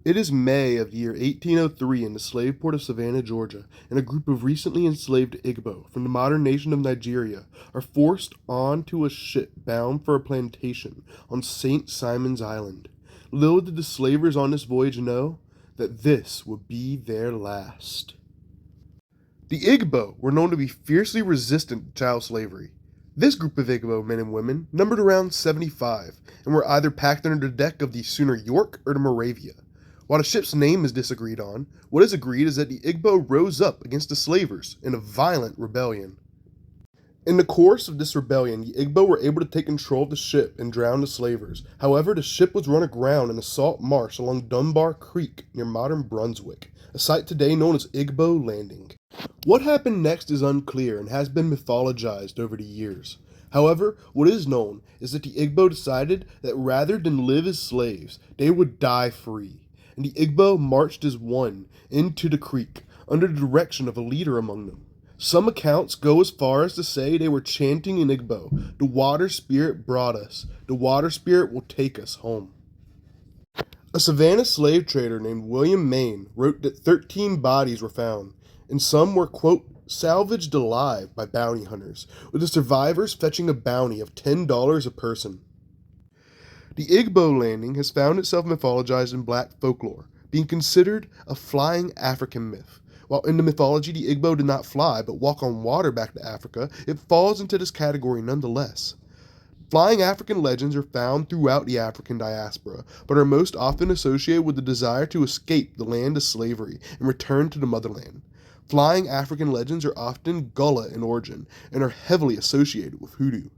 It is May of the year 1803 in the slave port of Savannah, Georgia, and a group of recently enslaved Igbo from the modern nation of Nigeria are forced onto a ship bound for a plantation on St. Simon's Island. Little did the slavers on this voyage know that this would be their last. The Igbo were known to be fiercely resistant to child slavery. This group of Igbo men and women numbered around 75 and were either packed under the deck of the schooner York or the Moravia. While the ship's name is disagreed on, what is agreed is that the Igbo rose up against the slavers in a violent rebellion. In the course of this rebellion, the Igbo were able to take control of the ship and drown the slavers. However, the ship was run aground in a salt marsh along Dunbar Creek near modern Brunswick, a site today known as Igbo Landing. What happened next is unclear and has been mythologized over the years. However, what is known is that the Igbo decided that rather than live as slaves, they would die free, and the Igbo marched as one into the creek under the direction of a leader among them. Some accounts go as far as to say they were chanting in Igbo, "The water spirit brought us, the water spirit will take us home." A Savannah slave trader named William Maine wrote that 13 bodies were found, and some were, quote, salvaged alive by bounty hunters, with the survivors fetching a bounty of $10 a person. The Igbo Landing has found itself mythologized in black folklore, being considered a flying African myth. While in the mythology the Igbo did not fly but walk on water back to Africa, it falls into this category nonetheless. Flying African legends are found throughout the African diaspora, but are most often associated with the desire to escape the land of slavery and return to the motherland. Flying African legends are often Gullah in origin and are heavily associated with hoodoo.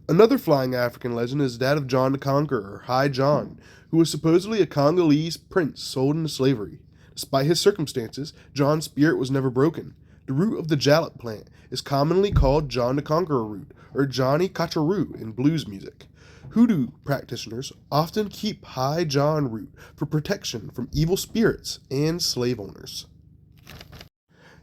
Another flying African legend is that of John the Conqueror, or High John, who was supposedly a Congolese prince sold into slavery. Despite his circumstances, John's spirit was never broken. The root of the jalap plant is commonly called John the Conqueror root, or Johnny Cataroo in blues music. Hoodoo practitioners often keep High John root for protection from evil spirits and slave owners.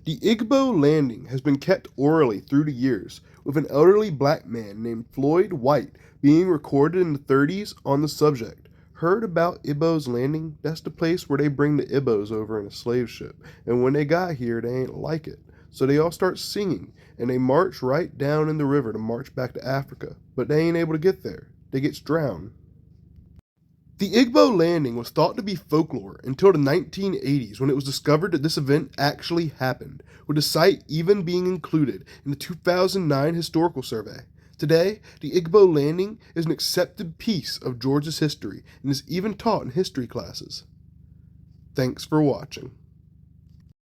The Igbo Landing has been kept orally through the years, with an elderly black man named Floyd White being recorded in the 30s on the subject. Heard about Igbo's Landing? That's the place where they bring the Igbos over in a slave ship, and when they got here, they ain't like it. So they all start singing, and they march right down in the river to march back to Africa, but they ain't able to get there. They gets drowned. The Igbo Landing was thought to be folklore until the 1980s when it was discovered that this event actually happened, with the site even being included in the 2009 historical survey. Today, the Igbo Landing is an accepted piece of Georgia's history and is even taught in history classes. Thanks for watching.